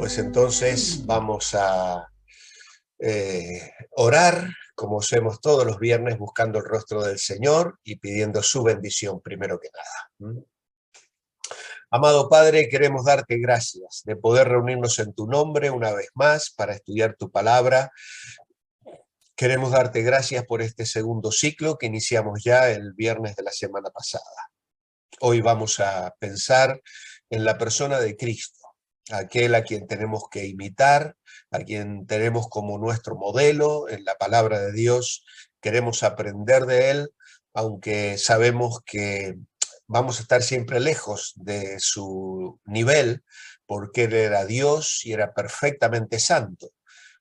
Pues entonces vamos a orar, como hacemos todos los viernes, buscando el rostro del Señor y pidiendo su bendición primero que nada. Amado Padre, queremos darte gracias de poder reunirnos en tu nombre una vez más para estudiar tu palabra. Queremos darte gracias por este segundo ciclo que iniciamos ya el viernes de la semana pasada. Hoy vamos a pensar en la persona de Cristo, aquel a quien tenemos que imitar, a quien tenemos como nuestro modelo en la palabra de Dios. Queremos aprender de él, aunque sabemos que vamos a estar siempre lejos de su nivel, porque él era Dios y era perfectamente santo.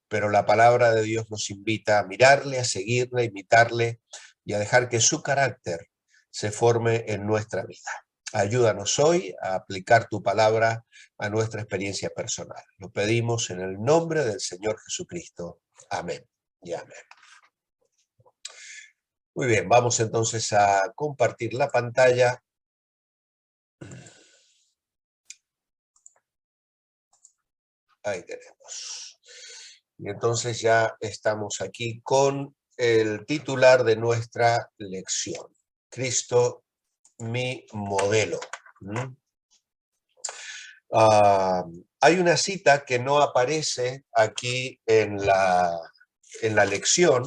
Pero la palabra de Dios nos invita a mirarle, a seguirle, a imitarle y a dejar que su carácter se forme en nuestra vida. Ayúdanos hoy a aplicar tu palabra a nuestra experiencia personal. Lo pedimos en el nombre del Señor Jesucristo. Amén y amén. Muy bien, vamos entonces a compartir la pantalla. Ahí tenemos. Y entonces ya estamos aquí con el titular de nuestra lección. Cristo, mi modelo. Hay una cita que no aparece aquí en la lección,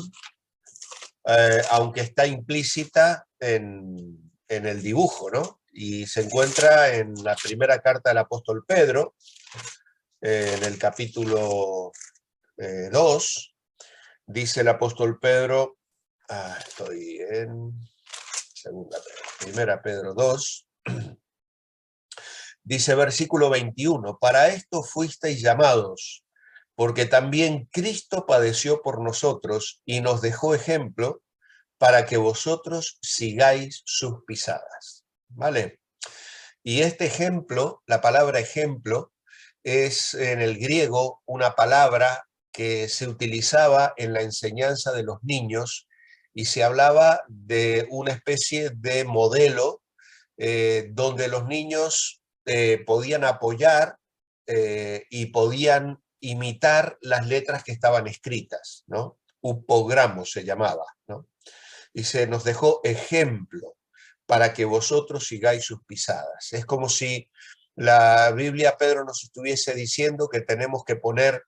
aunque está implícita en el dibujo, ¿no? Y se encuentra en la primera carta del apóstol Pedro, en el capítulo 2, dice el apóstol Pedro, estoy en primera Pedro 2, dice versículo 21, para esto fuisteis llamados, porque también Cristo padeció por nosotros y nos dejó ejemplo para que vosotros sigáis sus pisadas. ¿Vale? Y este ejemplo, la palabra ejemplo, es en el griego una palabra que se utilizaba en la enseñanza de los niños y se hablaba de una especie de modelo donde los niños podían apoyar y podían imitar las letras que estaban escritas, ¿no? Upogramo se llamaba, ¿no? Y se nos dejó ejemplo para que vosotros sigáis sus pisadas. Es como si la Biblia, Pedro, nos estuviese diciendo que tenemos que poner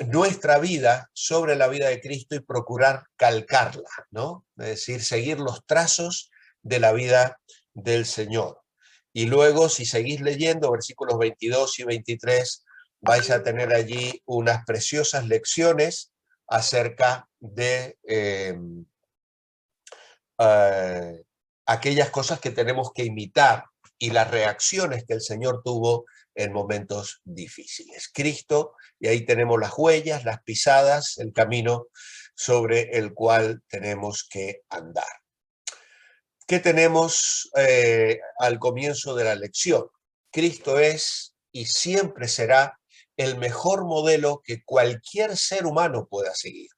nuestra vida sobre la vida de Cristo y procurar calcarla, ¿no? Es decir, seguir los trazos de la vida del Señor. Y luego, si seguís leyendo versículos 22 y 23, vais a tener allí unas preciosas lecciones acerca de aquellas cosas que tenemos que imitar y las reacciones que el Señor tuvo en momentos difíciles. Cristo, y ahí tenemos las huellas, las pisadas, el camino sobre el cual tenemos que andar. ¿Qué tenemos al comienzo de la lección? Cristo es y siempre será el mejor modelo que cualquier ser humano pueda seguir.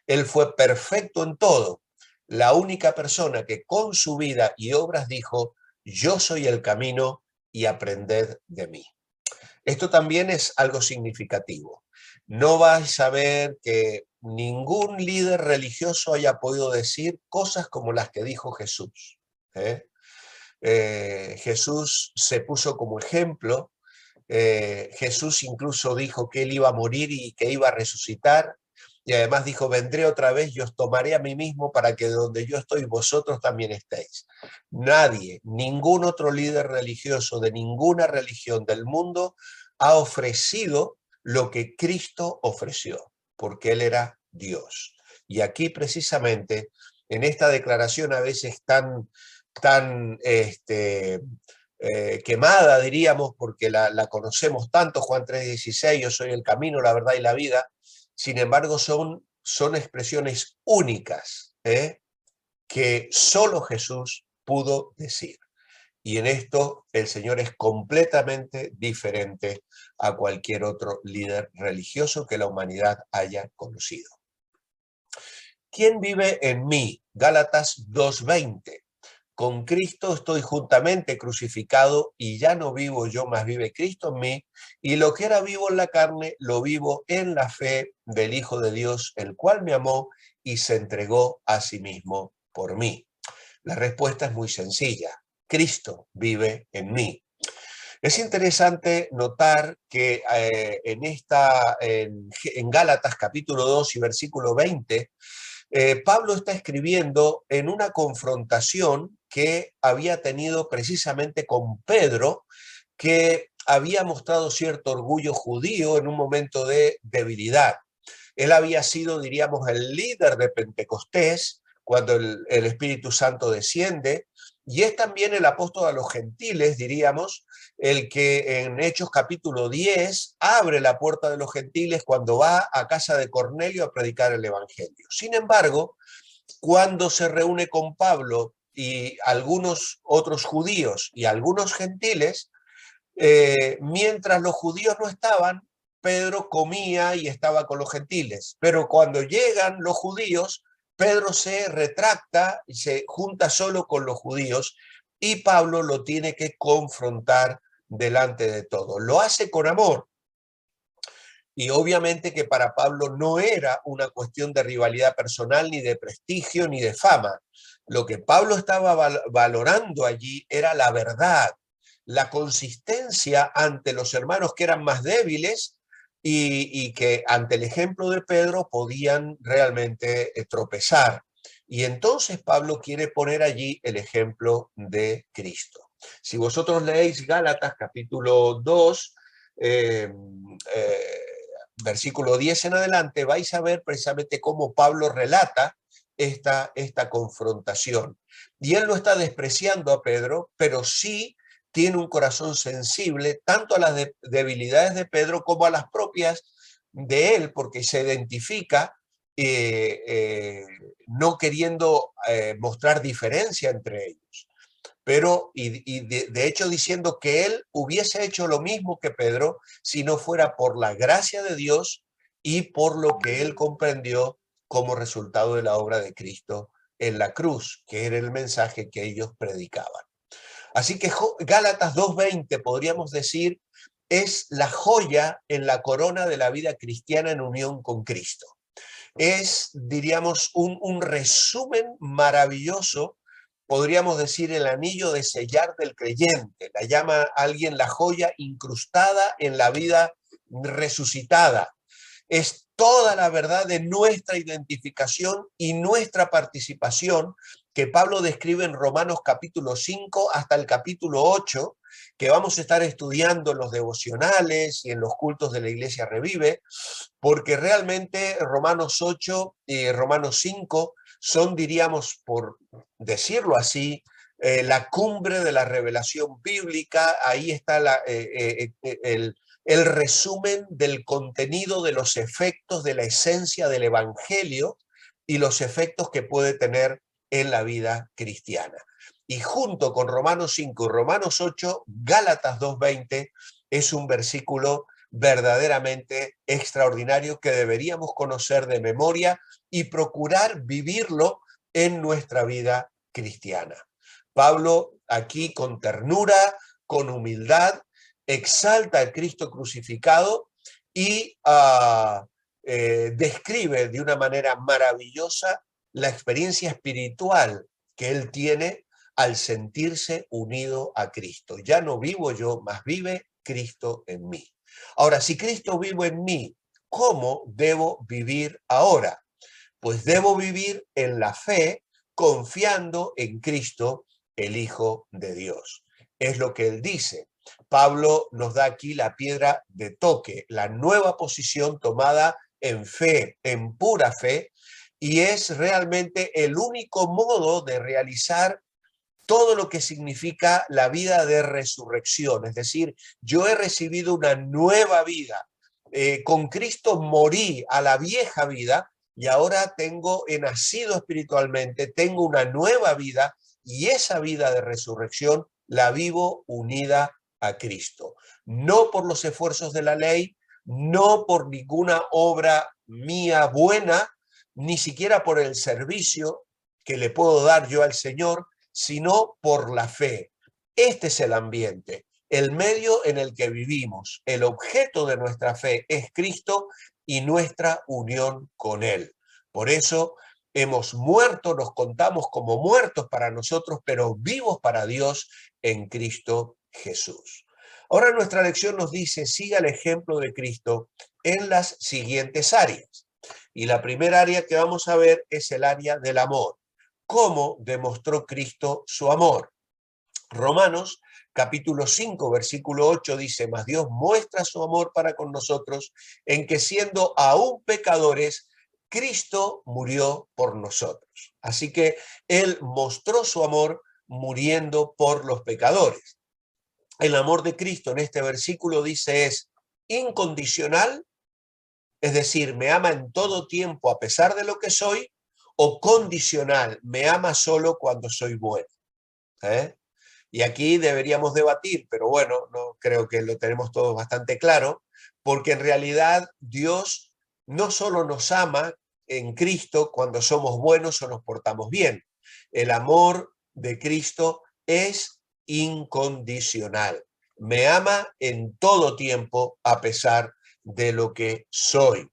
Él fue perfecto en todo. La única persona que con su vida y obras dijo, yo soy el camino y aprended de mí. Esto también es algo significativo. No vais a ver que ningún líder religioso haya podido decir cosas como las que dijo Jesús. Jesús se puso como ejemplo. Jesús incluso dijo que él iba a morir y que iba a resucitar. Y además dijo, vendré otra vez y os tomaré a mí mismo para que donde yo estoy vosotros también estéis. Nadie, ningún otro líder religioso de ninguna religión del mundo ha ofrecido lo que Cristo ofreció, porque Él era Dios. Y aquí precisamente, en esta declaración a veces tan quemada, diríamos, porque la conocemos tanto, Juan 3:16, yo soy el camino, la verdad y la vida. Sin embargo, son expresiones únicas que solo Jesús pudo decir. Y en esto el Señor es completamente diferente a cualquier otro líder religioso que la humanidad haya conocido. ¿Quién vive en mí? Gálatas 2:20. con Cristo estoy juntamente crucificado y ya no vivo yo, mas vive Cristo en mí, y lo que era vivo en la carne, lo vivo en la fe del Hijo de Dios, el cual me amó y se entregó a sí mismo por mí. La respuesta es muy sencilla. Cristo vive en mí. Es interesante notar que en Gálatas capítulo 2 y versículo 20, Pablo está escribiendo en una confrontación que había tenido precisamente con Pedro, que había mostrado cierto orgullo judío en un momento de debilidad. Él había sido, diríamos, el líder de Pentecostés cuando el Espíritu Santo desciende, y es también el apóstol a los gentiles, diríamos, el que en Hechos capítulo 10 abre la puerta de los gentiles cuando va a casa de Cornelio a predicar el evangelio. Sin embargo, cuando se reúne con Pablo y algunos otros judíos y algunos gentiles, mientras los judíos no estaban, Pedro comía y estaba con los gentiles. Pero cuando llegan los judíos, Pedro se retracta y se junta solo con los judíos y Pablo lo tiene que confrontar delante de todo. Lo hace con amor. Y obviamente que para Pablo no era una cuestión de rivalidad personal, ni de prestigio, ni de fama. Lo que Pablo estaba valorando allí era la verdad, la consistencia ante los hermanos que eran más débiles y que ante el ejemplo de Pedro podían realmente tropezar. Y entonces Pablo quiere poner allí el ejemplo de Cristo. Si vosotros leéis Gálatas capítulo 2, eh, eh, versículo 10 en adelante, vais a ver precisamente cómo Pablo relata esta confrontación. Y él no está despreciando a Pedro, pero sí tiene un corazón sensible tanto a las debilidades de Pedro como a las propias de él, porque se identifica no queriendo mostrar diferencia entre ellos. Pero, de hecho, diciendo que él hubiese hecho lo mismo que Pedro si no fuera por la gracia de Dios y por lo que él comprendió como resultado de la obra de Cristo en la cruz, que era el mensaje que ellos predicaban. Así que Gálatas 2:20, podríamos decir, es la joya en la corona de la vida cristiana en unión con Cristo. Es, diríamos, un resumen maravilloso, podríamos decir, el anillo de sellar del creyente. La llama alguien la joya incrustada en la vida resucitada. Es toda la verdad de nuestra identificación y nuestra participación que Pablo describe en Romanos capítulo 5 hasta el capítulo 8, que vamos a estar estudiando en los devocionales y en los cultos de la Iglesia Revive, porque realmente Romanos 8 y Romanos 5 son, diríamos, por decirlo así, la cumbre de la revelación bíblica. Ahí está el resumen del contenido de los efectos de la esencia del Evangelio y los efectos que puede tener en la vida cristiana. Y junto con Romanos 5 y Romanos 8, Gálatas 2:20 es un versículo verdaderamente extraordinario que deberíamos conocer de memoria y procurar vivirlo en nuestra vida cristiana. Pablo aquí con ternura, con humildad, exalta al Cristo crucificado y describe de una manera maravillosa la experiencia espiritual que él tiene al sentirse unido a Cristo. Ya no vivo yo, mas vive Cristo en mí. Ahora, si Cristo vive en mí, ¿cómo debo vivir ahora? Pues debo vivir en la fe, confiando en Cristo, el Hijo de Dios. Es lo que él dice. Pablo nos da aquí la piedra de toque, la nueva posición tomada en fe, en pura fe, y es realmente el único modo de realizar todo lo que significa la vida de resurrección. Es decir, yo he recibido una nueva vida. Con Cristo morí a la vieja vida y ahora he nacido espiritualmente, tengo una nueva vida y esa vida de resurrección la vivo unida a Cristo. No por los esfuerzos de la ley, no por ninguna obra mía buena, ni siquiera por el servicio que le puedo dar yo al Señor, sino por la fe. Este es el ambiente, el medio en el que vivimos. El objeto de nuestra fe es Cristo y nuestra unión con Él. Por eso hemos muerto, nos contamos como muertos para nosotros, pero vivos para Dios en Cristo Jesús. Ahora nuestra lección nos dice, siga el ejemplo de Cristo en las siguientes áreas. Y la primera área que vamos a ver es el área del amor. ¿Cómo demostró Cristo su amor? Romanos capítulo 5, versículo 8 dice, mas Dios muestra su amor para con nosotros en que siendo aún pecadores, Cristo murió por nosotros. Así que Él mostró su amor muriendo por los pecadores. El amor de Cristo en este versículo dice es incondicional, es decir, me ama en todo tiempo a pesar de lo que soy, o condicional, me ama solo cuando soy bueno. Y aquí deberíamos debatir, pero bueno, no creo que lo tenemos todos bastante claro, porque en realidad Dios no solo nos ama en Cristo cuando somos buenos o nos portamos bien. El amor de Cristo es incondicional. Me ama en todo tiempo a pesar de lo que soy.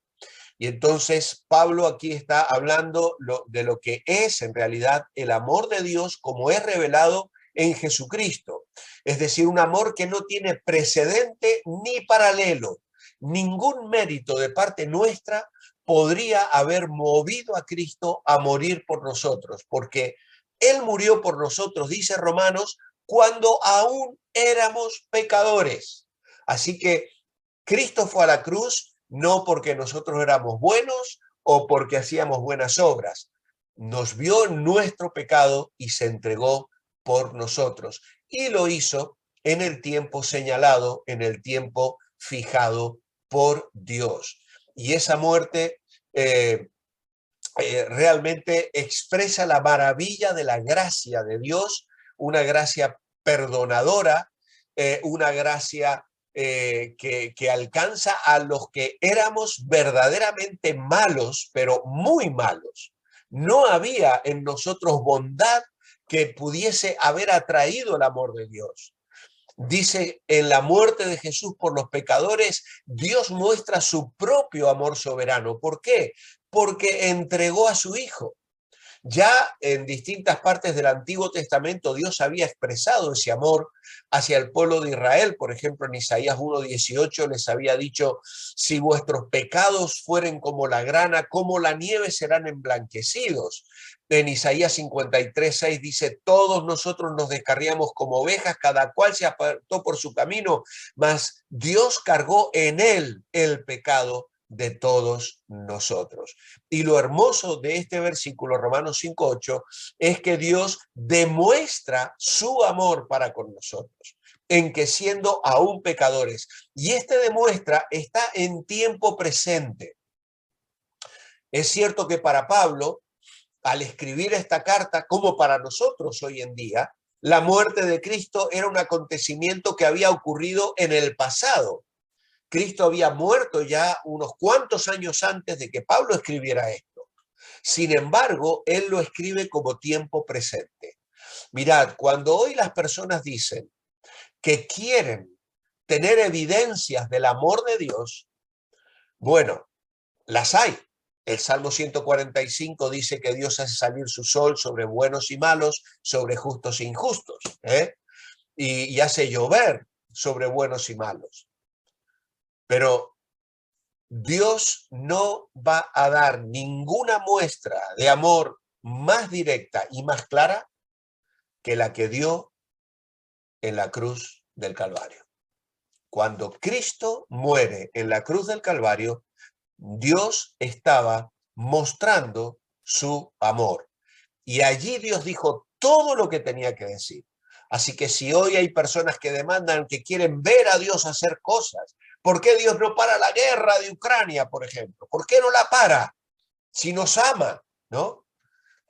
Y entonces Pablo aquí está hablando de lo que es en realidad el amor de Dios como es revelado en Jesucristo. Es decir, un amor que no tiene precedente ni paralelo. Ningún mérito de parte nuestra podría haber movido a Cristo a morir por nosotros, porque Él murió por nosotros, dice Romanos, cuando aún éramos pecadores. Así que Cristo fue a la cruz no porque nosotros éramos buenos o porque hacíamos buenas obras. Nos vio nuestro pecado y se entregó por nosotros. Y lo hizo en el tiempo señalado, en el tiempo fijado por Dios. Y esa muerte realmente expresa la maravilla de la gracia de Dios, una gracia perdonadora, una gracia que alcanza a los que éramos verdaderamente malos, pero muy malos. No había en nosotros bondad que pudiese haber atraído el amor de Dios. Dice, en la muerte de Jesús por los pecadores, Dios muestra su propio amor soberano. ¿Por qué? Porque entregó a su Hijo. Ya en distintas partes del Antiguo Testamento Dios había expresado ese amor hacia el pueblo de Israel. Por ejemplo, en Isaías 1:18 les había dicho, si vuestros pecados fueren como la grana, como la nieve serán emblanquecidos. En Isaías 53:6 dice, todos nosotros nos descarriamos como ovejas, cada cual se apartó por su camino, mas Dios cargó en él el pecado de todos nosotros. Y lo hermoso de este versículo, Romanos 5:8, es que Dios demuestra su amor para con nosotros, en que siendo aún pecadores, y este demuestra está en tiempo presente. Es cierto que para Pablo, al escribir esta carta, como para nosotros hoy en día, la muerte de Cristo era un acontecimiento que había ocurrido en el pasado. Cristo había muerto ya unos cuantos años antes de que Pablo escribiera esto. Sin embargo, él lo escribe como tiempo presente. Mirad, cuando hoy las personas dicen que quieren tener evidencias del amor de Dios, bueno, las hay. El Salmo 145 dice que Dios hace salir su sol sobre buenos y malos, sobre justos e injustos, y hace llover sobre buenos y malos. Pero Dios no va a dar ninguna muestra de amor más directa y más clara que la que dio en la cruz del Calvario. Cuando Cristo muere en la cruz del Calvario, Dios estaba mostrando su amor. Y allí Dios dijo todo lo que tenía que decir. Así que si hoy hay personas que demandan, que quieren ver a Dios hacer cosas, ¿por qué Dios no para la guerra de Ucrania, por ejemplo? ¿Por qué no la para? Si nos ama, ¿no?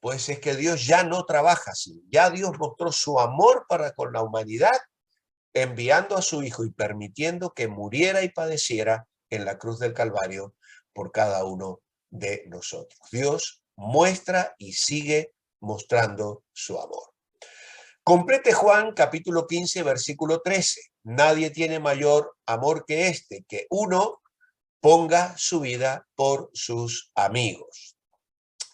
Pues es que Dios ya no trabaja así. Ya Dios mostró su amor para con la humanidad, enviando a su Hijo y permitiendo que muriera y padeciera en la cruz del Calvario por cada uno de nosotros. Dios muestra y sigue mostrando su amor. Complete Juan capítulo 15, versículo 13. Nadie tiene mayor amor que este, que uno ponga su vida por sus amigos.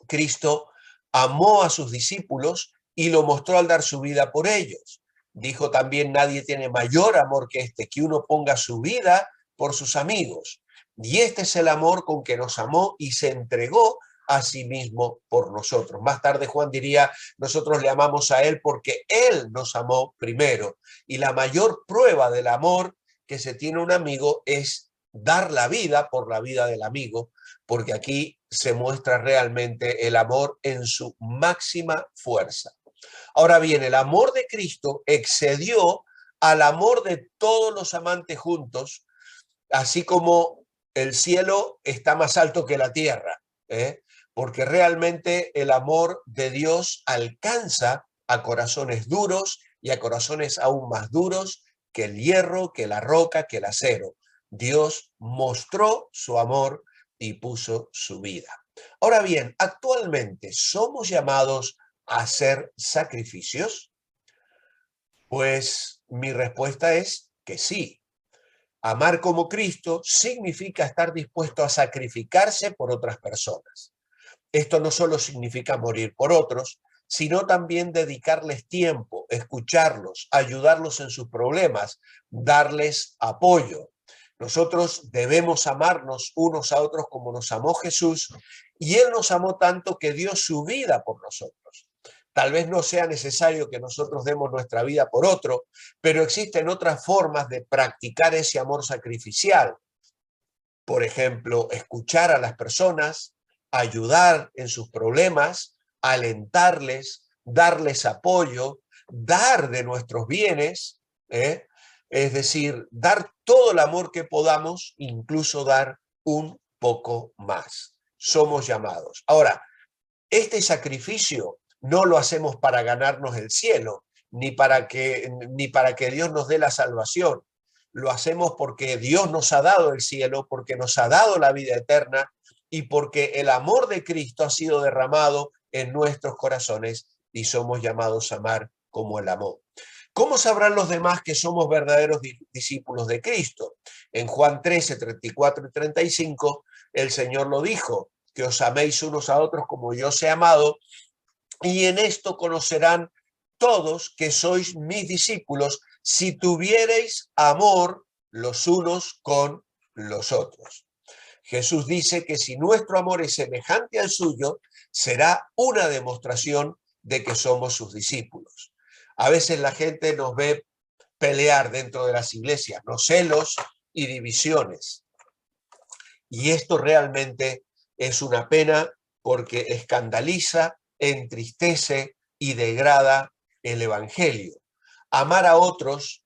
Cristo amó a sus discípulos y lo mostró al dar su vida por ellos. Dijo también, nadie tiene mayor amor que este, que uno ponga su vida por sus amigos. Y este es el amor con que nos amó y se entregó a sí mismo por nosotros. Más tarde Juan diría, nosotros le amamos a él porque él nos amó primero. Y la mayor prueba del amor que se tiene un amigo es dar la vida por la vida del amigo, porque aquí se muestra realmente el amor en su máxima fuerza. Ahora bien, el amor de Cristo excedió al amor de todos los amantes juntos, así como el cielo está más alto que la tierra, porque realmente el amor de Dios alcanza a corazones duros y a corazones aún más duros que el hierro, que la roca, que el acero. Dios mostró su amor y puso su vida. Ahora bien, actualmente somos llamados a hacer sacrificios. Pues mi respuesta es que sí. Amar como Cristo significa estar dispuesto a sacrificarse por otras personas. Esto no solo significa morir por otros, sino también dedicarles tiempo, escucharlos, ayudarlos en sus problemas, darles apoyo. Nosotros debemos amarnos unos a otros como nos amó Jesús, y Él nos amó tanto que dio su vida por nosotros. Tal vez no sea necesario que nosotros demos nuestra vida por otro, pero existen otras formas de practicar ese amor sacrificial. Por ejemplo, escuchar a las personas, ayudar en sus problemas, alentarles, darles apoyo, dar de nuestros bienes, es decir, dar todo el amor que podamos, incluso dar un poco más. Somos llamados. Ahora, este sacrificio no lo hacemos para ganarnos el cielo, ni para que Dios nos dé la salvación. Lo hacemos porque Dios nos ha dado el cielo, porque nos ha dado la vida eterna y porque el amor de Cristo ha sido derramado en nuestros corazones y somos llamados a amar como Él amó. ¿Cómo sabrán los demás que somos verdaderos discípulos de Cristo? En Juan 13, 34 y 35, el Señor lo dijo, que os améis unos a otros como yo os he amado, y en esto conocerán todos que sois mis discípulos, si tuviereis amor los unos con los otros. Jesús dice que si nuestro amor es semejante al suyo, será una demostración de que somos sus discípulos. A veces la gente nos ve pelear dentro de las iglesias, los celos y divisiones. Y esto realmente es una pena porque escandaliza, entristece y degrada el evangelio. Amar a otros,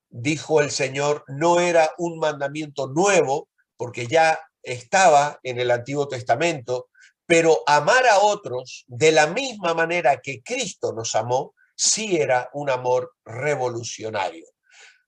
dijo el Señor, no era un mandamiento nuevo porque ya estaba en el Antiguo Testamento, pero amar a otros de la misma manera que Cristo nos amó, sí era un amor revolucionario.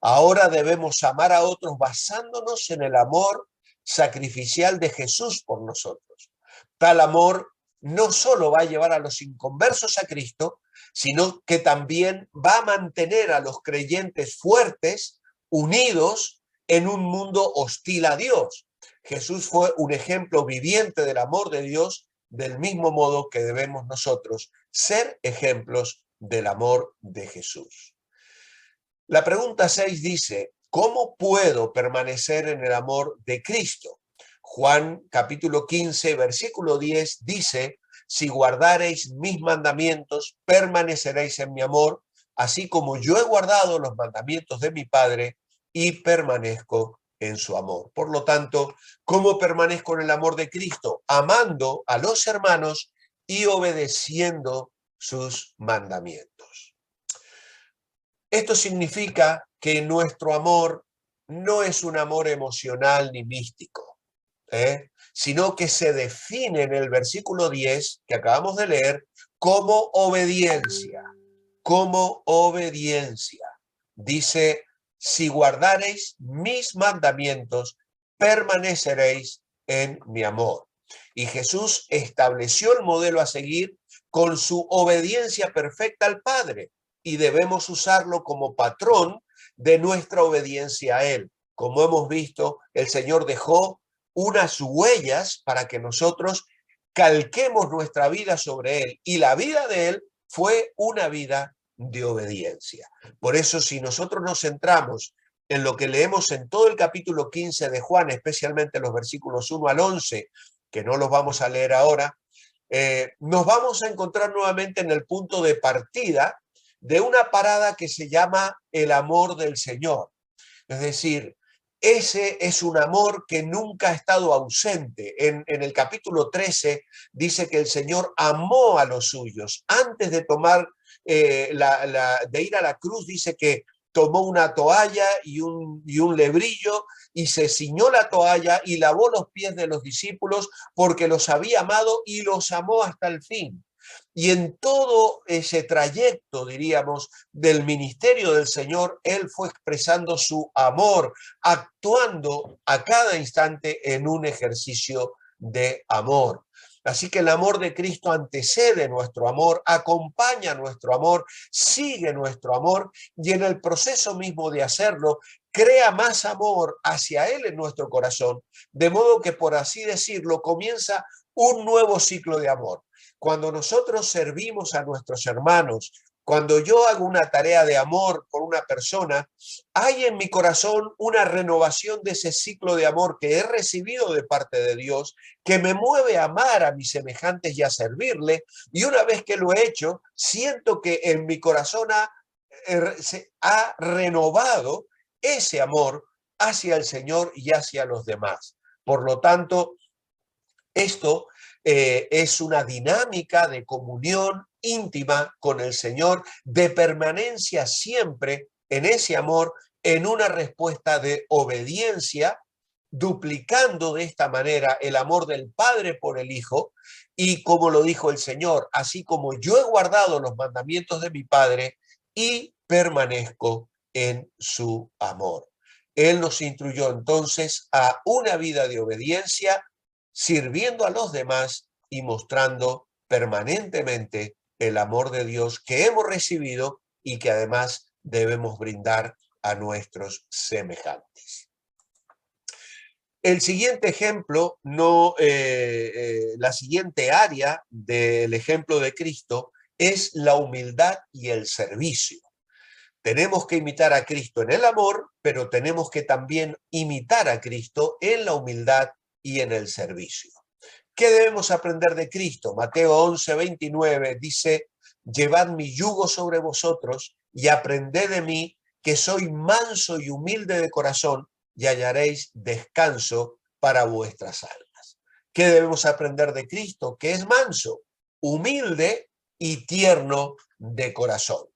Ahora debemos amar a otros basándonos en el amor sacrificial de Jesús por nosotros. Tal amor no solo va a llevar a los inconversos a Cristo, sino que también va a mantener a los creyentes fuertes, unidos en un mundo hostil a Dios. Jesús fue un ejemplo viviente del amor de Dios, del mismo modo que debemos nosotros ser ejemplos del amor de Jesús. La pregunta 6 dice, ¿cómo puedo permanecer en el amor de Cristo? Juan capítulo 15, versículo 10 dice, si guardareis mis mandamientos, permaneceréis en mi amor, así como yo he guardado los mandamientos de mi Padre y permanezco en su amor. Por lo tanto, ¿cómo permanezco en el amor de Cristo? Amando a los hermanos y obedeciendo sus mandamientos. Esto significa que nuestro amor no es un amor emocional ni místico, sino que se define en el versículo 10 que acabamos de leer como obediencia, como obediencia. Dice, si guardareis mis mandamientos, permaneceréis en mi amor. Y Jesús estableció el modelo a seguir con su obediencia perfecta al Padre. y debemos usarlo como patrón de nuestra obediencia a Él. Como hemos visto, el Señor dejó unas huellas para que nosotros calquemos nuestra vida sobre Él, y la vida de Él fue una vida de obediencia. Por eso, si nosotros nos centramos en lo que leemos en todo el capítulo 15 de Juan, especialmente los versículos 1 al 11, que no los vamos a leer ahora, nos vamos a encontrar nuevamente en el punto de partida de una parada que se llama el amor del Señor. Es decir, ese es un amor que nunca ha estado ausente. En el capítulo 13 dice que el Señor amó a los suyos. Antes de tomar, de ir a la cruz, dice que tomó una toalla y un lebrillo y se ciñó la toalla y lavó los pies de los discípulos porque los había amado y los amó hasta el fin. Y en todo ese trayecto, diríamos, del ministerio del Señor, Él fue expresando su amor, actuando a cada instante en un ejercicio de amor. Así que el amor de Cristo antecede nuestro amor, acompaña nuestro amor, sigue nuestro amor, y en el proceso mismo de hacerlo, crea más amor hacia Él en nuestro corazón, de modo que, por así decirlo, comienza un nuevo ciclo de amor. Cuando nosotros servimos a nuestros hermanos, cuando yo hago una tarea de amor por una persona, hay en mi corazón una renovación de ese ciclo de amor que he recibido de parte de Dios, que me mueve a amar a mis semejantes y a servirle. Y una vez que lo he hecho, siento que en mi corazón se ha renovado ese amor hacia el Señor y hacia los demás. Por lo tanto, esto es una dinámica de comunión íntima con el Señor, de permanencia siempre en ese amor, en una respuesta de obediencia, duplicando de esta manera el amor del Padre por el Hijo. Y como lo dijo el Señor, así como yo he guardado los mandamientos de mi Padre y permanezco en su amor. Él nos instruyó entonces a una vida de obediencia, sirviendo a los demás y mostrando permanentemente el amor de Dios que hemos recibido y que además debemos brindar a nuestros semejantes. El siguiente ejemplo, la siguiente área del ejemplo de Cristo es la humildad y el servicio. Tenemos que imitar a Cristo en el amor, pero tenemos que también imitar a Cristo en la humildad y en el servicio. ¿Qué debemos aprender de Cristo? Mateo 11:29 dice: llevad mi yugo sobre vosotros y aprended de mí, que soy manso y humilde de corazón, y hallaréis descanso para vuestras almas. ¿Qué debemos aprender de Cristo? Que es manso, humilde y tierno de corazón.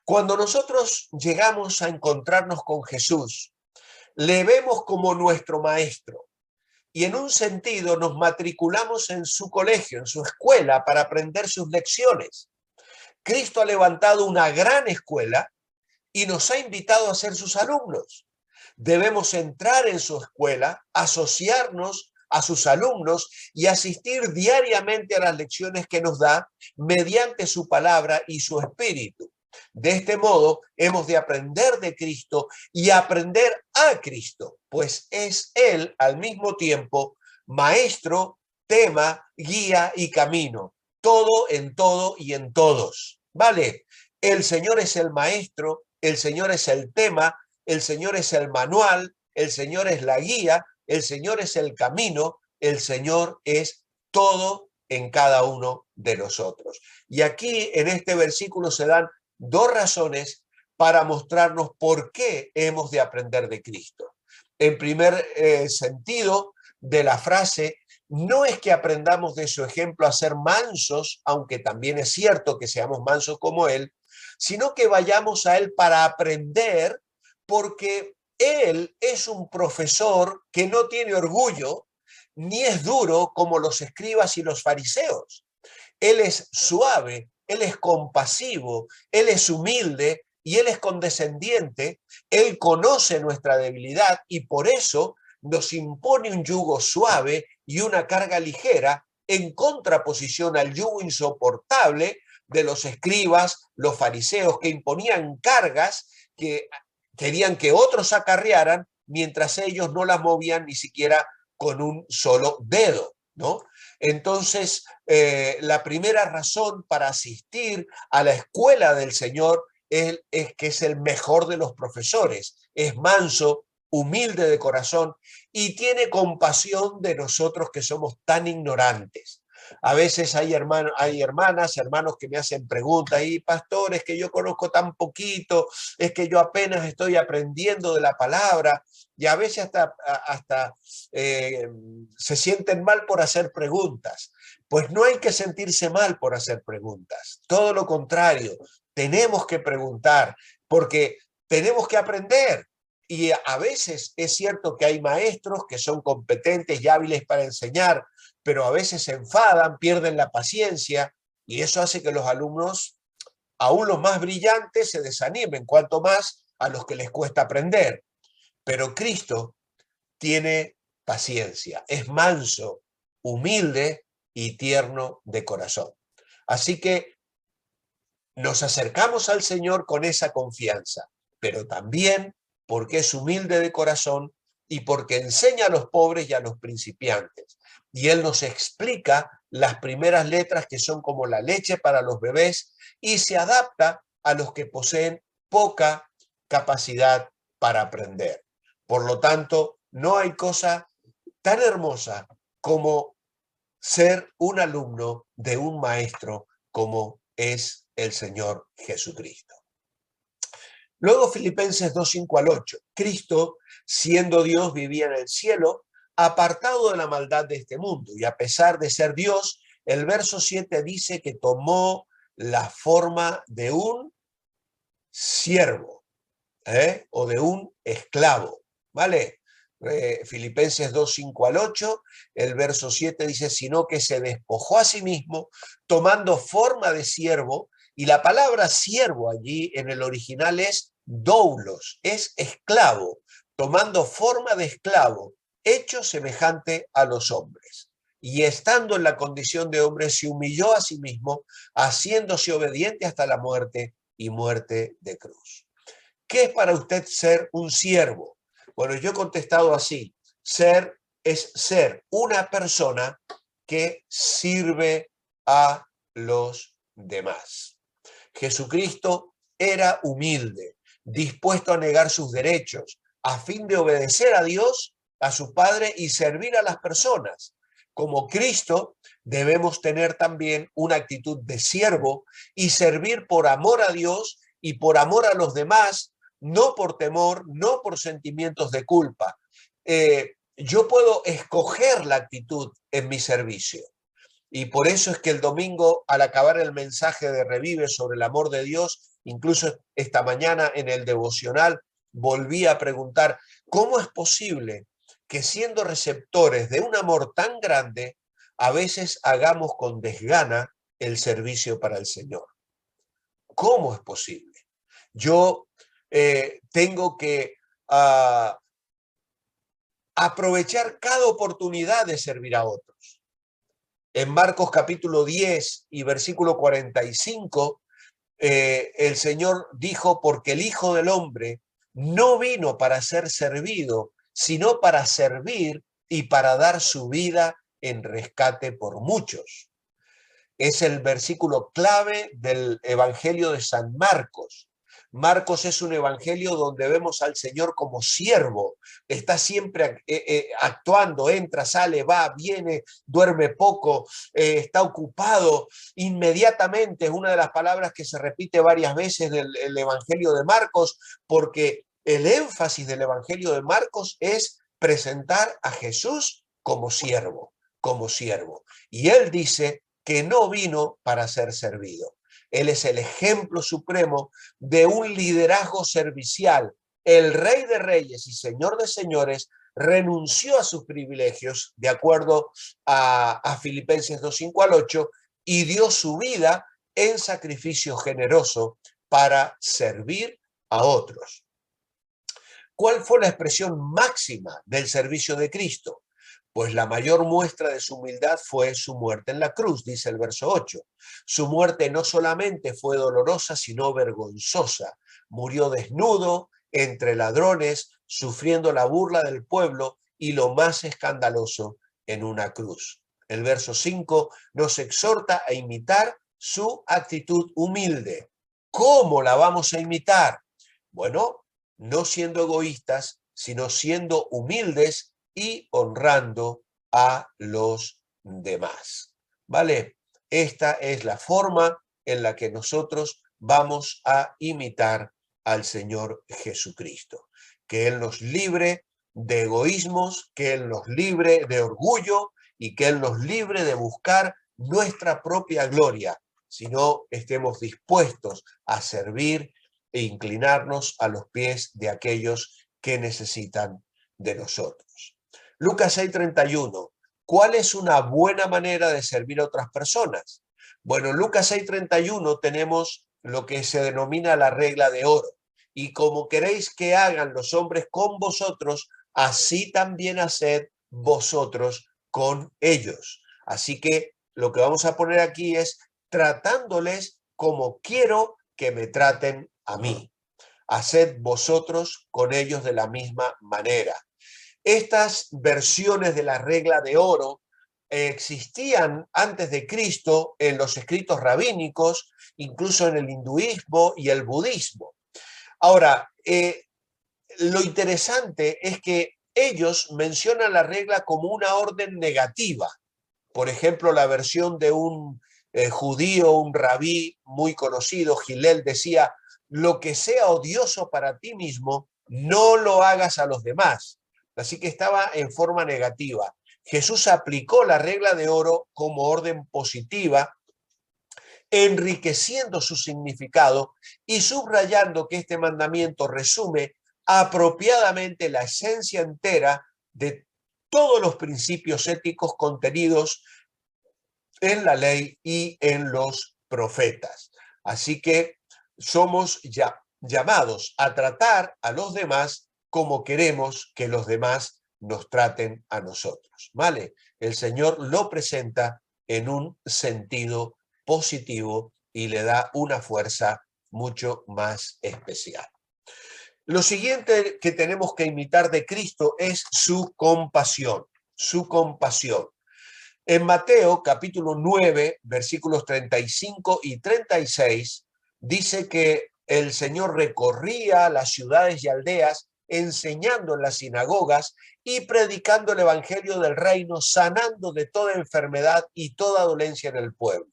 Cuando nosotros llegamos a encontrarnos con Jesús, le vemos como nuestro maestro. Y en un sentido nos matriculamos en su colegio, en su escuela, para aprender sus lecciones. Cristo ha levantado una gran escuela y nos ha invitado a ser sus alumnos. Debemos entrar en su escuela, asociarnos a sus alumnos y asistir diariamente a las lecciones que nos da mediante su palabra y su espíritu. De este modo, hemos de aprender de Cristo y aprender a Cristo, pues es Él al mismo tiempo maestro, tema, guía y camino, todo en todo y en todos. ¿Vale? El Señor es el maestro, el Señor es el tema, el Señor es el manual, el Señor es la guía, el Señor es el camino, el Señor es todo en cada uno de nosotros. Y aquí en este versículo se dan dos razones para mostrarnos por qué hemos de aprender de Cristo. En primer sentido de la frase, no es que aprendamos de su ejemplo a ser mansos, aunque también es cierto que seamos mansos como Él, sino que vayamos a Él para aprender, porque Él es un profesor que no tiene orgullo, ni es duro como los escribas y los fariseos. Él es suave, Él es compasivo, Él es humilde y Él es condescendiente. Él conoce nuestra debilidad y por eso nos impone un yugo suave y una carga ligera en contraposición al yugo insoportable de los escribas, los fariseos, que imponían cargas que querían que otros acarrearan, mientras ellos no las movían ni siquiera con un solo dedo, ¿no? Entonces, la primera razón para asistir a la escuela del Señor es que es el mejor de los profesores, es manso, humilde de corazón y tiene compasión de nosotros que somos tan ignorantes. A veces hay hermanas, hermanos que me hacen preguntas, y pastores que yo conozco tan poquito, es que yo apenas estoy aprendiendo de la palabra, y a veces hasta se sienten mal por hacer preguntas. Pues no hay que sentirse mal por hacer preguntas, todo lo contrario, tenemos que preguntar porque tenemos que aprender. Y a veces es cierto que hay maestros que son competentes y hábiles para enseñar, pero a veces se enfadan, pierden la paciencia y eso hace que los alumnos, aún los más brillantes, se desanimen, cuanto más a los que les cuesta aprender. Pero Cristo tiene paciencia, es manso, humilde y tierno de corazón. Así que nos acercamos al Señor con esa confianza, pero también porque es humilde de corazón y porque enseña a los pobres y a los principiantes. Y Él nos explica las primeras letras que son como la leche para los bebés y se adapta a los que poseen poca capacidad para aprender. Por lo tanto, no hay cosa tan hermosa como ser un alumno de un maestro como es el Señor Jesucristo. Luego Filipenses 2, 5 al 8. Cristo, siendo Dios, vivía en el cielo, apartado de la maldad de este mundo. Y a pesar de ser Dios, el verso 7 dice que tomó la forma de un siervo, o de un esclavo, ¿vale? Filipenses 2, 5 al 8, el verso 7 dice, sino que se despojó a sí mismo, tomando forma de siervo, y la palabra siervo allí en el original es doulos, es esclavo, tomando forma de esclavo, hecho semejante a los hombres. Y estando en la condición de hombre, se humilló a sí mismo, haciéndose obediente hasta la muerte y muerte de cruz. ¿Qué es para usted ser un siervo? Bueno, yo he contestado así. Ser es ser una persona que sirve a los demás. Jesucristo era humilde, dispuesto a negar sus derechos, a fin de obedecer a Dios, a su Padre y servir a las personas. Como Cristo, debemos tener también una actitud de siervo y servir por amor a Dios y por amor a los demás, no por temor, no por sentimientos de culpa. Yo puedo escoger la actitud en mi servicio. Y por eso es que el domingo, al acabar el mensaje de Revive sobre el amor de Dios, incluso esta mañana en el devocional, volví a preguntar, ¿cómo es posible que siendo receptores de un amor tan grande, a veces hagamos con desgana el servicio para el Señor? ¿Cómo es posible? Yo tengo que aprovechar cada oportunidad de servir a otros. En Marcos capítulo 10 y versículo 45, el Señor dijo, porque el Hijo del Hombre no vino para ser servido, sino para servir y para dar su vida en rescate por muchos. Es el versículo clave del Evangelio de San Marcos. Marcos es un evangelio donde vemos al Señor como siervo, está siempre actuando, entra, sale, va, viene, duerme poco, está ocupado inmediatamente. Es una de las palabras que se repite varias veces en el evangelio de Marcos, porque el énfasis del evangelio de Marcos es presentar a Jesús como siervo, como siervo. Y él dice que no vino para ser servido. Él es el ejemplo supremo de un liderazgo servicial. El Rey de Reyes y Señor de Señores renunció a sus privilegios, de acuerdo a Filipenses 2, 5 al 8, y dio su vida en sacrificio generoso para servir a otros. ¿Cuál fue la expresión máxima del servicio de Cristo? Pues la mayor muestra de su humildad fue su muerte en la cruz, dice el verso 8. Su muerte no solamente fue dolorosa, sino vergonzosa. Murió desnudo, entre ladrones, sufriendo la burla del pueblo y lo más escandaloso, en una cruz. El verso 5 nos exhorta a imitar su actitud humilde. ¿Cómo la vamos a imitar? Bueno, no siendo egoístas, sino siendo humildes y honrando a los demás. ¿Vale? Esta es la forma en la que nosotros vamos a imitar al Señor Jesucristo. Que Él nos libre de egoísmos, que Él nos libre de orgullo y que Él nos libre de buscar nuestra propia gloria, sino estemos dispuestos a servir e inclinarnos a los pies de aquellos que necesitan de nosotros. Lucas 6:31. ¿Cuál es una buena manera de servir a otras personas? Bueno, en Lucas 6:31 tenemos lo que se denomina la regla de oro. Y como queréis que hagan los hombres con vosotros, así también haced vosotros con ellos. Así que lo que vamos a poner aquí es tratándoles como quiero que me traten a mí. Haced vosotros con ellos de la misma manera. Estas versiones de la regla de oro existían antes de Cristo en los escritos rabínicos, incluso en el hinduismo y el budismo. Ahora, lo interesante es que ellos mencionan la regla como una orden negativa. Por ejemplo, la versión de un judío, un rabí muy conocido, Gilel, decía: lo que sea odioso para ti mismo, no lo hagas a los demás. Así que estaba en forma negativa. Jesús aplicó la regla de oro como orden positiva, enriqueciendo su significado y subrayando que este mandamiento resume apropiadamente la esencia entera de todos los principios éticos contenidos en la ley y en los profetas. Así que somos ya llamados a tratar a los demás como queremos que los demás nos traten a nosotros, ¿vale? El Señor lo presenta en un sentido positivo y le da una fuerza mucho más especial. Lo siguiente que tenemos que imitar de Cristo es su compasión, su compasión. En Mateo capítulo 9, versículos 35 y 36, dice que el Señor recorría las ciudades y aldeas, enseñando en las sinagogas y predicando el evangelio del reino, sanando de toda enfermedad y toda dolencia en el pueblo.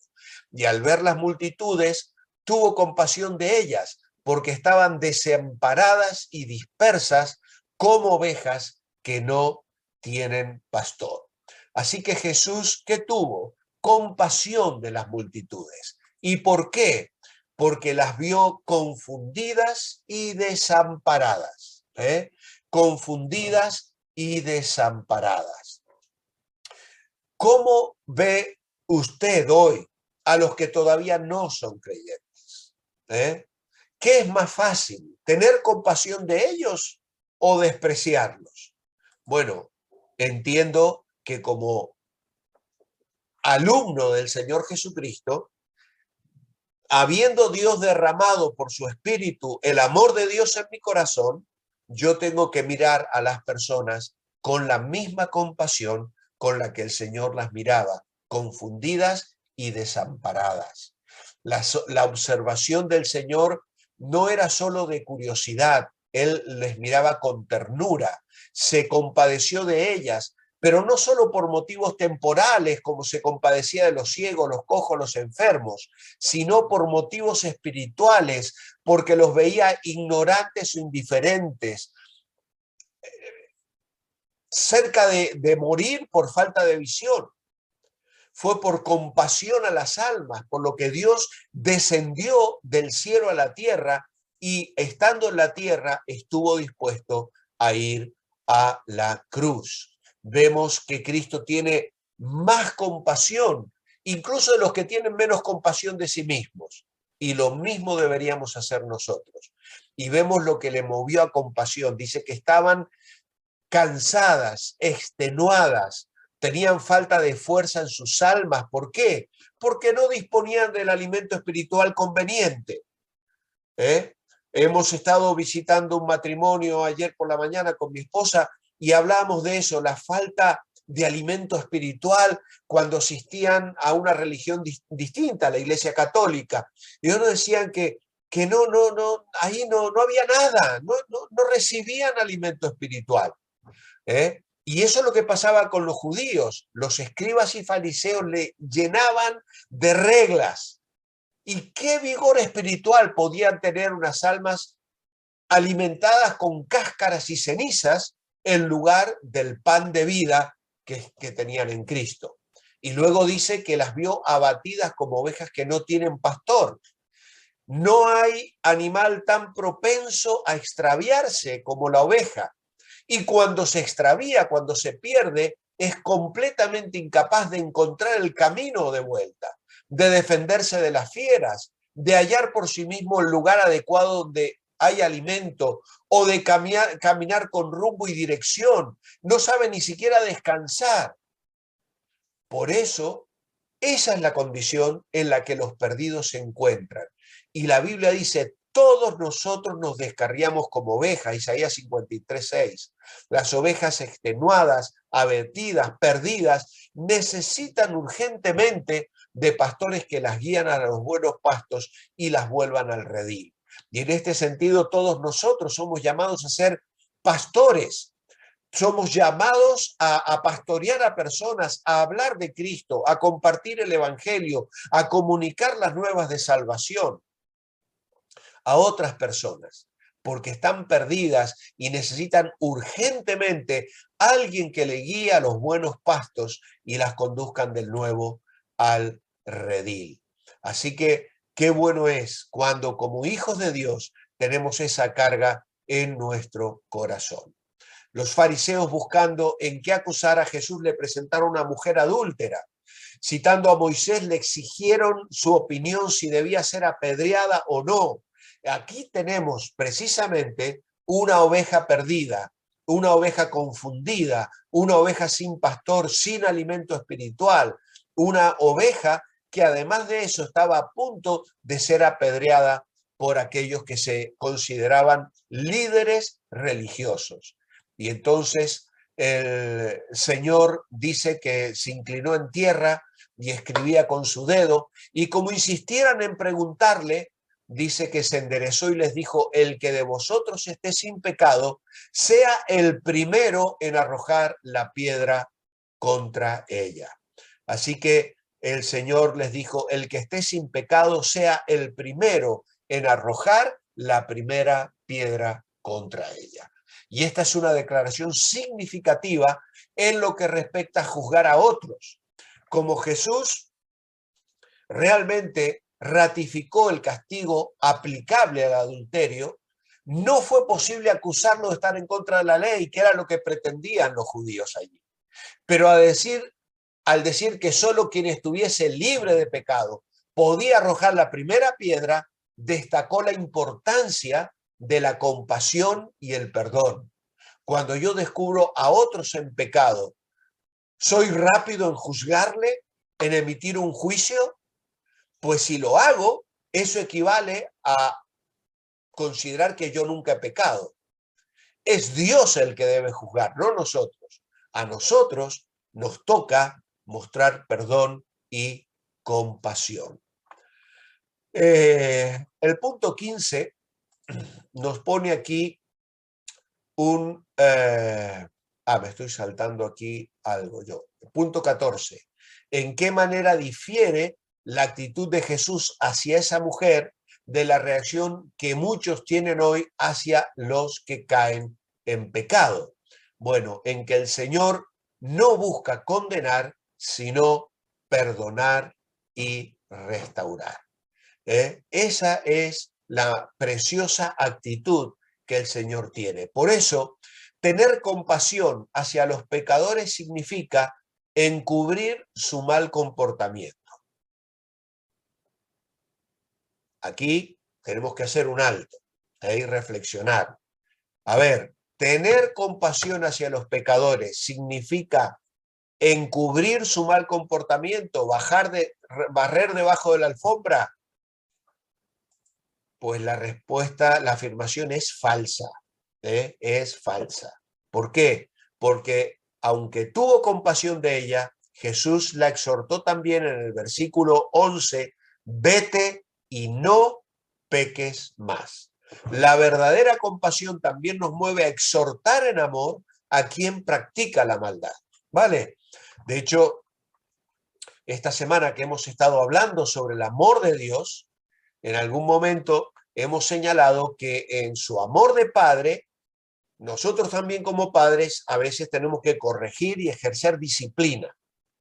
Y al ver las multitudes, tuvo compasión de ellas, porque estaban desamparadas y dispersas como ovejas que no tienen pastor. Así que Jesús, ¿qué tuvo? Compasión de las multitudes. ¿Y por qué? Porque las vio confundidas y desamparadas. Confundidas y desamparadas. ¿Cómo ve usted hoy a los que todavía no son creyentes? ¿Qué es más fácil? ¿Tener compasión de ellos o despreciarlos? Bueno, entiendo que como alumno del Señor Jesucristo, habiendo Dios derramado por su espíritu el amor de Dios en mi corazón, yo tengo que mirar a las personas con la misma compasión con la que el Señor las miraba, confundidas y desamparadas. La observación del Señor no era solo de curiosidad, Él les miraba con ternura, se compadeció de ellas, pero no solo por motivos temporales, como se compadecía de los ciegos, los cojos, los enfermos, sino por motivos espirituales, porque los veía ignorantes o indiferentes, cerca de morir por falta de visión. Fue por compasión a las almas, por lo que Dios descendió del cielo a la tierra y estando en la tierra estuvo dispuesto a ir a la cruz. Vemos que Cristo tiene más compasión, incluso de los que tienen menos compasión de sí mismos. Y lo mismo deberíamos hacer nosotros. Y vemos lo que le movió a compasión. Dice que estaban cansadas, extenuadas, tenían falta de fuerza en sus almas. ¿Por qué? Porque no disponían del alimento espiritual conveniente. Hemos estado visitando un matrimonio ayer por la mañana con mi esposa y hablamos de eso, la falta de alimento espiritual cuando asistían a una religión distinta, a la Iglesia Católica. Y ellos decían que ahí no había nada, no recibían alimento espiritual. Y eso es lo que pasaba con los judíos. Los escribas y fariseos le llenaban de reglas. ¿Y qué vigor espiritual podían tener unas almas alimentadas con cáscaras y cenizas en lugar del pan de vida que tenían en Cristo? Y luego dice que las vio abatidas como ovejas que no tienen pastor. No hay animal tan propenso a extraviarse como la oveja. Y cuando se extravía, cuando se pierde, es completamente incapaz de encontrar el camino de vuelta, de defenderse de las fieras, de hallar por sí mismo el lugar adecuado donde hay alimento o de caminar con rumbo y dirección. No sabe ni siquiera descansar. Por eso, esa es la condición en la que los perdidos se encuentran. Y la Biblia dice, todos nosotros nos descarriamos como ovejas, Isaías 53:6. Las ovejas extenuadas, abatidas, perdidas, necesitan urgentemente de pastores que las guían a los buenos pastos y las vuelvan al redil. Y en este sentido, todos nosotros somos llamados a ser pastores. Somos llamados a pastorear a personas, a hablar de Cristo, a compartir el Evangelio, a comunicar las nuevas de salvación a otras personas, porque están perdidas y necesitan urgentemente alguien que le guíe a los buenos pastos y las conduzcan del nuevo al redil. Así que qué bueno es cuando como hijos de Dios tenemos esa carga en nuestro corazón. Los fariseos, buscando en qué acusar a Jesús, le presentaron a una mujer adúltera. Citando a Moisés, le exigieron su opinión si debía ser apedreada o no. Aquí tenemos precisamente una oveja perdida, una oveja confundida, una oveja sin pastor, sin alimento espiritual, una oveja que además de eso estaba a punto de ser apedreada por aquellos que se consideraban líderes religiosos. Y entonces el Señor dice que se inclinó en tierra y escribía con su dedo, y como insistieran en preguntarle, dice que se enderezó y les dijo, el que de vosotros esté sin pecado, sea el primero en arrojar la piedra contra ella. Así que el Señor les dijo, el que esté sin pecado, sea el primero en arrojar la primera piedra contra ella. Y esta es una declaración significativa en lo que respecta a juzgar a otros. Como Jesús realmente ratificó el castigo aplicable al adulterio, no fue posible acusarlo de estar en contra de la ley, que era lo que pretendían los judíos allí. Pero al decir que solo quien estuviese libre de pecado podía arrojar la primera piedra, destacó la importancia de la compasión y el perdón. Cuando yo descubro a otros en pecado, ¿soy rápido en juzgarle, en emitir un juicio? Pues si lo hago, eso equivale a considerar que yo nunca he pecado. Es Dios el que debe juzgar, no nosotros. A nosotros nos toca mostrar perdón y compasión. El punto 15 nos pone aquí me estoy saltando aquí algo yo. Punto 14. ¿En qué manera difiere la actitud de Jesús hacia esa mujer de la reacción que muchos tienen hoy hacia los que caen en pecado? Bueno, en que el Señor no busca condenar, sino perdonar y restaurar. Esa es la preciosa actitud que el Señor tiene. Por eso, tener compasión hacia los pecadores significa encubrir su mal comportamiento. Aquí tenemos que hacer un alto y reflexionar. A ver, tener compasión hacia los pecadores significa encubrir su mal comportamiento, barrer debajo de la alfombra? Pues la respuesta, la afirmación es falsa, es falsa. ¿Por qué? Porque aunque tuvo compasión de ella, Jesús la exhortó también en el versículo 11, vete y no peques más. La verdadera compasión también nos mueve a exhortar en amor a quien practica la maldad, ¿vale? De hecho, esta semana que hemos estado hablando sobre el amor de Dios, en algún momento hemos señalado que en su amor de padre, nosotros también como padres a veces tenemos que corregir y ejercer disciplina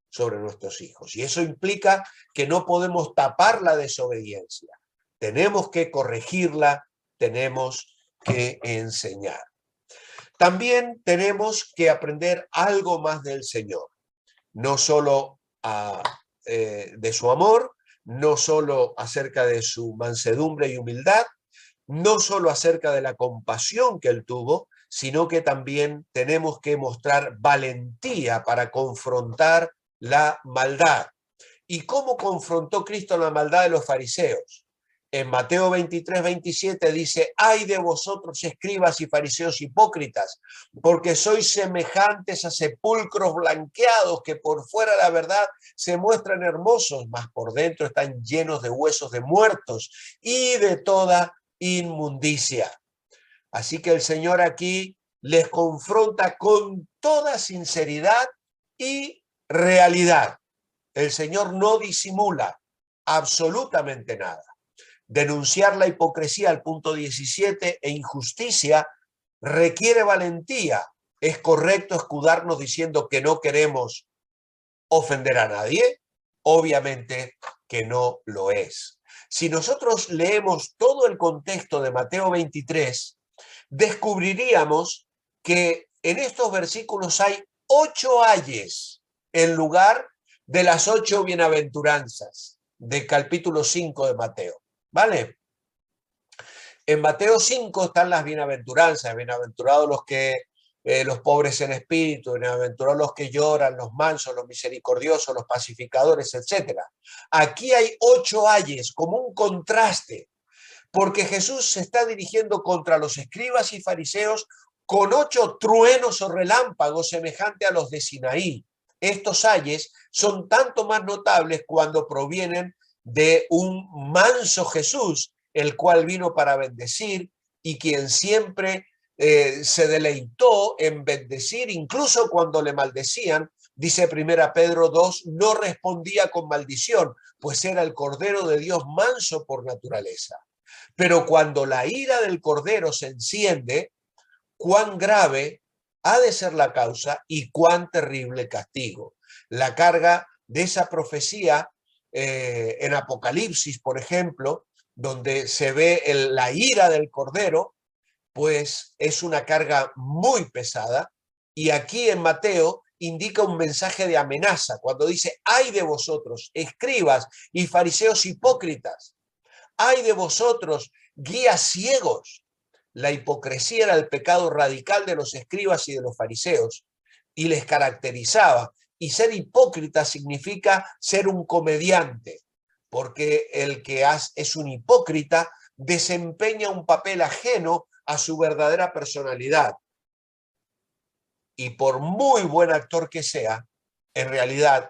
sobre nuestros hijos. Y eso implica que no podemos tapar la desobediencia. Tenemos que corregirla, tenemos que enseñar. También tenemos que aprender algo más del Señor, no solo de su amor, no solo acerca de su mansedumbre y humildad, no solo acerca de la compasión que él tuvo, sino que también tenemos que mostrar valentía para confrontar la maldad. ¿Y cómo confrontó Cristo la maldad de los fariseos? En Mateo 23, 27 dice, ay de vosotros, escribas y fariseos hipócritas, porque sois semejantes a sepulcros blanqueados que por fuera, la verdad, se muestran hermosos, mas por dentro están llenos de huesos de muertos y de toda inmundicia. Así que el Señor aquí les confronta con toda sinceridad y realidad. El Señor no disimula absolutamente nada. Denunciar la hipocresía al punto 17 e injusticia requiere valentía. ¿Es correcto escudarnos diciendo que no queremos ofender a nadie? Obviamente que no lo es. Si nosotros leemos todo el contexto de Mateo 23, descubriríamos que en estos versículos hay 8 ayes en lugar de las 8 bienaventuranzas del capítulo 5 de Mateo. ¿Vale? En Mateo 5 están las bienaventuranzas, bienaventurados los pobres en espíritu, bienaventurados los que lloran, los mansos, los misericordiosos, los pacificadores, etc. Aquí hay 8 ayes, como un contraste, porque Jesús se está dirigiendo contra los escribas y fariseos con 8 truenos o relámpagos semejante a los de Sinaí. Estos ayes son tanto más notables cuando provienen de un manso Jesús, el cual vino para bendecir y quien siempre se deleitó en bendecir, incluso cuando le maldecían. Dice 1 Pedro 2, no respondía con maldición, pues era el Cordero de Dios manso por naturaleza. Pero cuando la ira del Cordero se enciende, cuán grave ha de ser la causa y cuán terrible castigo. La carga de esa profecía en Apocalipsis, por ejemplo, donde se ve la ira del Cordero, pues es una carga muy pesada. Y aquí en Mateo indica un mensaje de amenaza cuando dice, ay de vosotros, escribas y fariseos hipócritas, ay de vosotros, guías ciegos. La hipocresía era el pecado radical de los escribas y de los fariseos y les caracterizaba. Y ser hipócrita significa ser un comediante, porque el que es un hipócrita desempeña un papel ajeno a su verdadera personalidad. Y por muy buen actor que sea, en realidad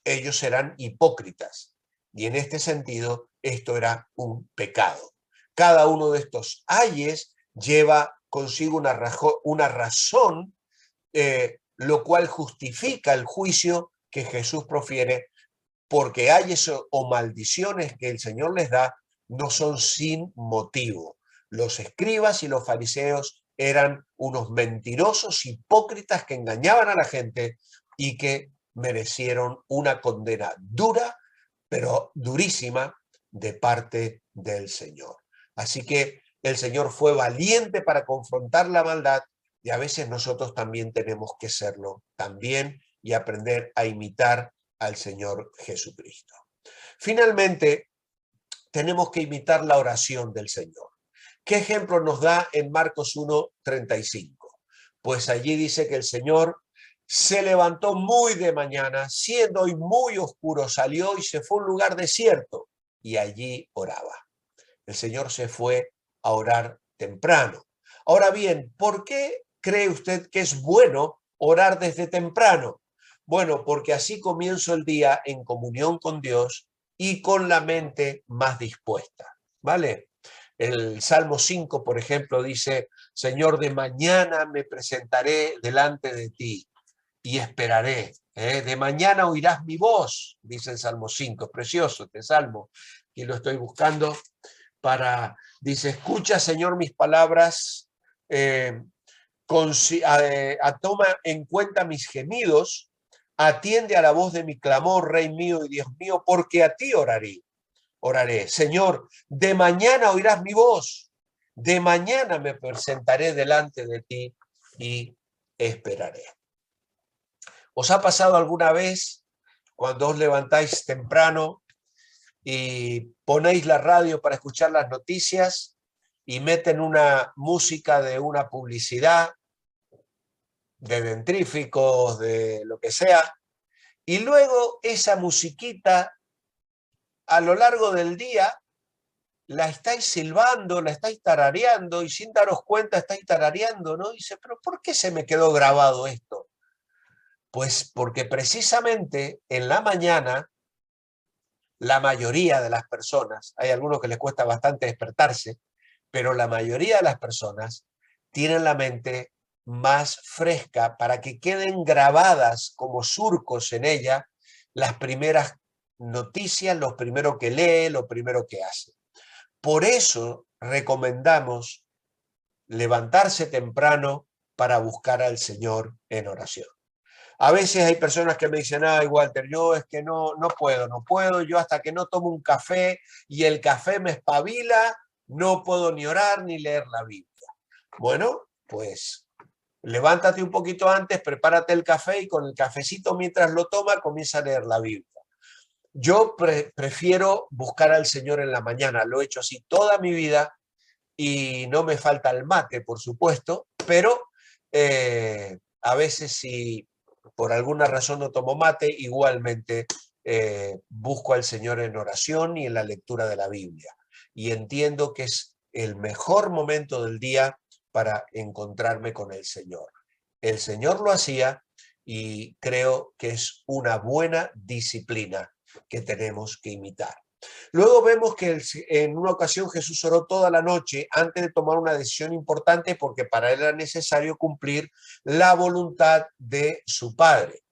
ellos serán hipócritas. Y en este sentido, esto era un pecado. Cada uno de estos ayes lleva consigo una razón, lo cual justifica el juicio que Jesús profiere, porque ayes o maldiciones que el Señor les da no son sin motivo. Los escribas y los fariseos eran unos mentirosos hipócritas que engañaban a la gente y que merecieron una condena dura, pero durísima, de parte del Señor. Así que el Señor fue valiente para confrontar la maldad y a veces nosotros también tenemos que serlo también y aprender a imitar al Señor Jesucristo. Finalmente, tenemos que imitar la oración del Señor. ¿Qué ejemplo nos da en Marcos 1:35? Pues allí dice que el Señor se levantó muy de mañana, siendo hoy muy oscuro, salió y se fue a un lugar desierto y allí oraba. El Señor se fue a orar temprano. Ahora bien, ¿por qué cree usted que es bueno orar desde temprano? Bueno, porque así comienzo el día en comunión con Dios y con la mente más dispuesta, ¿vale? El Salmo 5, por ejemplo, dice, Señor, de mañana me presentaré delante de ti y esperaré. De mañana oirás mi voz, dice el Salmo 5. Es precioso este salmo, y lo estoy buscando dice, escucha, Señor, mis palabras, toma en cuenta mis gemidos, atiende a la voz de mi clamor, Rey mío y Dios mío, porque a ti oraré. Señor, de mañana oirás mi voz, de mañana me presentaré delante de ti y esperaré. ¿Os ha pasado alguna vez cuando os levantáis temprano y ponéis la radio para escuchar las noticias y meten una música de una publicidad, de dentríficos, de lo que sea, y luego esa musiquita a lo largo del día la estáis silbando, la estáis tarareando y sin daros cuenta estáis tarareando, ¿no? Y dice, pero ¿por qué se me quedó grabado esto? Pues porque precisamente en la mañana la mayoría de las personas, hay algunos que les cuesta bastante despertarse, pero la mayoría de las personas tienen la mente más fresca para que queden grabadas como surcos en ella las primeras noticias, lo primero que lee, lo primero que hace. Por eso recomendamos levantarse temprano para buscar al Señor en oración. A veces hay personas que me dicen, ay, Walter, yo es que no puedo, yo hasta que no tomo un café y el café me espabila, no puedo ni orar ni leer la Biblia. Bueno, pues levántate un poquito antes, prepárate el café y con el cafecito mientras lo toma comienza a leer la Biblia. Yo prefiero buscar al Señor en la mañana, lo he hecho así toda mi vida y no me falta el mate, por supuesto, pero a veces si por alguna razón no tomo mate, igualmente busco al Señor en oración y en la lectura de la Biblia. Y entiendo que es el mejor momento del día para encontrarme con el Señor. El Señor lo hacía y creo que es una buena disciplina que tenemos que imitar. Luego vemos que en una ocasión Jesús oró toda la noche antes de tomar una decisión importante porque para él era necesario cumplir la voluntad de su Padre.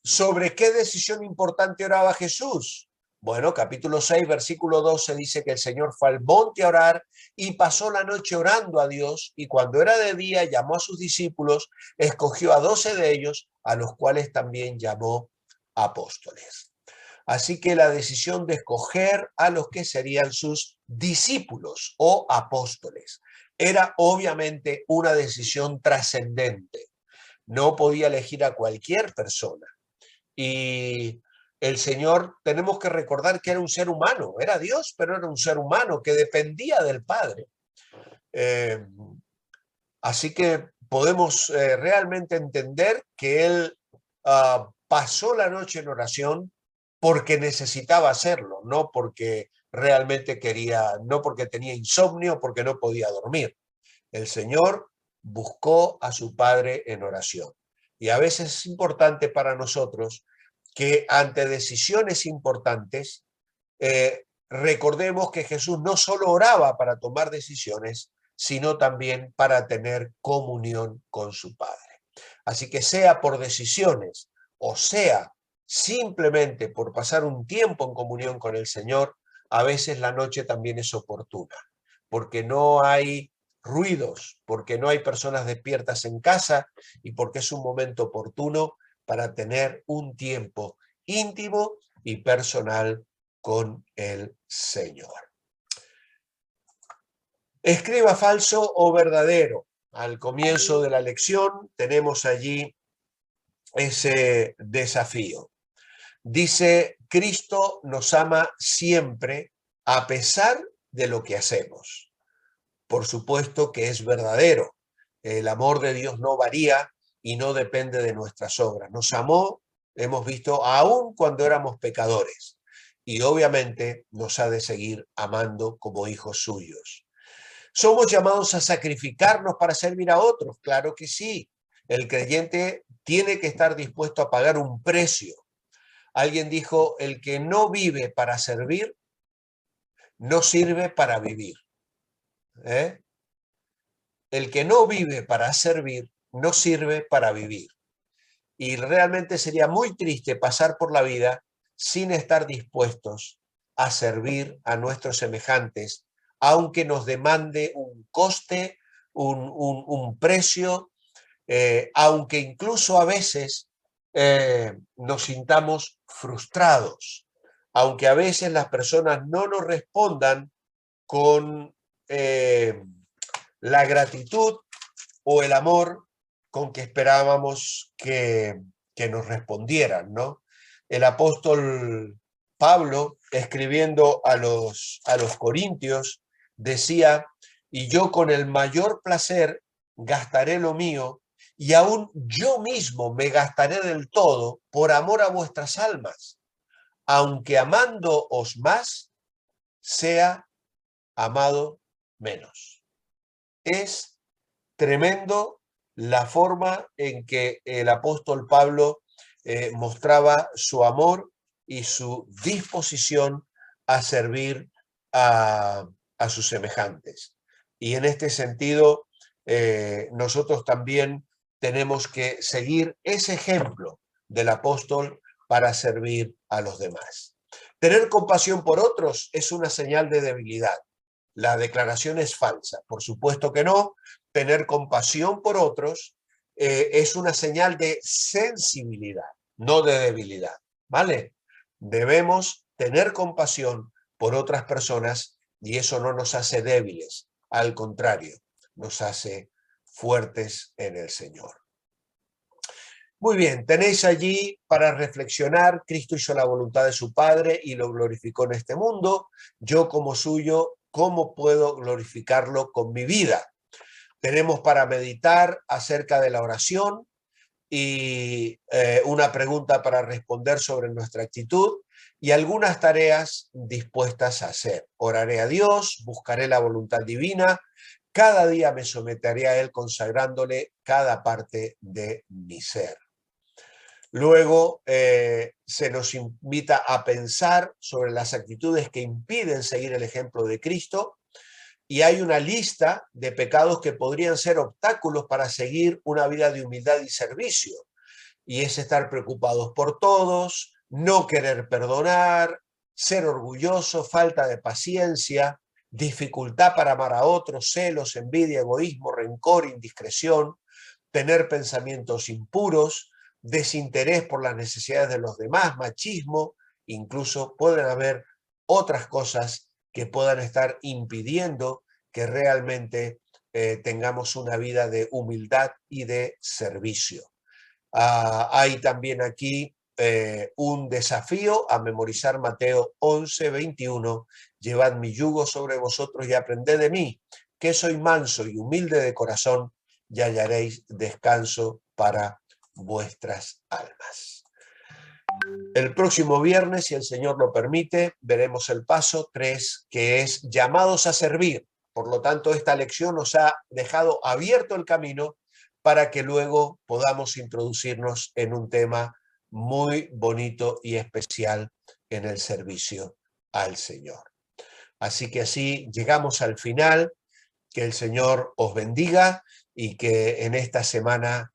¿Sobre qué decisión importante oraba Jesús? Bueno, capítulo 6, versículo 12 dice que el Señor fue al monte a orar y pasó la noche orando a Dios, y cuando era de día llamó a sus discípulos, escogió a 12 de ellos, a los cuales también llamó apóstoles. Así que la decisión de escoger a los que serían sus discípulos o apóstoles era obviamente una decisión trascendente. No podía elegir a cualquier persona. Y el Señor, tenemos que recordar que era un ser humano, era Dios, pero era un ser humano que dependía del Padre. Así que podemos realmente entender que Él pasó la noche en oración porque necesitaba hacerlo, no porque realmente quería, no porque tenía insomnio, porque no podía dormir. El Señor buscó a su Padre en oración. Y a veces es importante para nosotros que ante decisiones importantes, recordemos que Jesús no solo oraba para tomar decisiones, sino también para tener comunión con su Padre. Así que sea por decisiones o sea simplemente por pasar un tiempo en comunión con el Señor, a veces la noche también es oportuna, porque no hay ruidos, porque no hay personas despiertas en casa y porque es un momento oportuno para tener un tiempo íntimo y personal con el Señor. Escriba falso o verdadero. Al comienzo de la lección tenemos allí ese desafío. Dice, Cristo nos ama siempre a pesar de lo que hacemos. Por supuesto que es verdadero. El amor de Dios no varía y no depende de nuestras obras. Nos amó, hemos visto, aún cuando éramos pecadores. Y obviamente nos ha de seguir amando como hijos suyos. ¿Somos llamados a sacrificarnos para servir a otros? Claro que sí. El creyente tiene que estar dispuesto a pagar un precio. Alguien dijo, el que no vive para servir, no sirve para vivir. ¿Eh? El que no vive para servir, no sirve para vivir. Y realmente sería muy triste pasar por la vida sin estar dispuestos a servir a nuestros semejantes, aunque nos demande un coste, un precio, aunque incluso a veces nos sintamos frustrados, aunque a veces las personas no nos respondan con la gratitud o el amor con que esperábamos que nos respondieran, ¿no? El apóstol Pablo, escribiendo a los corintios, decía, y yo con el mayor placer gastaré lo mío, y aún yo mismo me gastaré del todo por amor a vuestras almas, aunque amándoos más, sea amado menos. Es tremendo la forma en que el apóstol Pablo mostraba su amor y su disposición a servir a sus semejantes. Y en este sentido, nosotros también tenemos que seguir ese ejemplo del apóstol para servir a los demás. Tener compasión por otros es una señal de debilidad. La declaración es falsa. Por supuesto que no. Tener compasión por otros es una señal de sensibilidad, no de debilidad, ¿vale? Debemos tener compasión por otras personas y eso no nos hace débiles, al contrario, nos hace fuertes en el Señor. Muy bien, tenéis allí para reflexionar, Cristo hizo la voluntad de su Padre y lo glorificó en este mundo. Yo como suyo, ¿cómo puedo glorificarlo con mi vida? Tenemos para meditar acerca de la oración y una pregunta para responder sobre nuestra actitud y algunas tareas dispuestas a hacer. Oraré a Dios, buscaré la voluntad divina, cada día me someteré a Él consagrándole cada parte de mi ser. Luego se nos invita a pensar sobre las actitudes que impiden seguir el ejemplo de Cristo y hay una lista de pecados que podrían ser obstáculos para seguir una vida de humildad y servicio. Y es estar preocupados por todos, no querer perdonar, ser orgulloso, falta de paciencia, dificultad para amar a otros, celos, envidia, egoísmo, rencor, indiscreción, tener pensamientos impuros, desinterés por las necesidades de los demás, machismo, incluso pueden haber otras cosas que puedan estar impidiendo que realmente tengamos una vida de humildad y de servicio. Hay también aquí un desafío a memorizar Mateo 11:21. Llevad mi yugo sobre vosotros y aprended de mí, que soy manso y humilde de corazón, y hallaréis descanso para vuestras almas. El próximo viernes, si el Señor lo permite, veremos el paso 3, que es llamados a servir. Por lo tanto, esta lección nos ha dejado abierto el camino para que luego podamos introducirnos en un tema muy bonito y especial en el servicio al Señor. Así que así llegamos al final. Que el Señor os bendiga y que en esta semana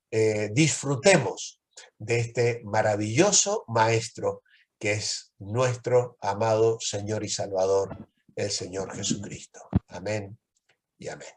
disfrutemos de este maravilloso Maestro que es nuestro amado Señor y Salvador, el Señor Jesucristo. Amén y amén.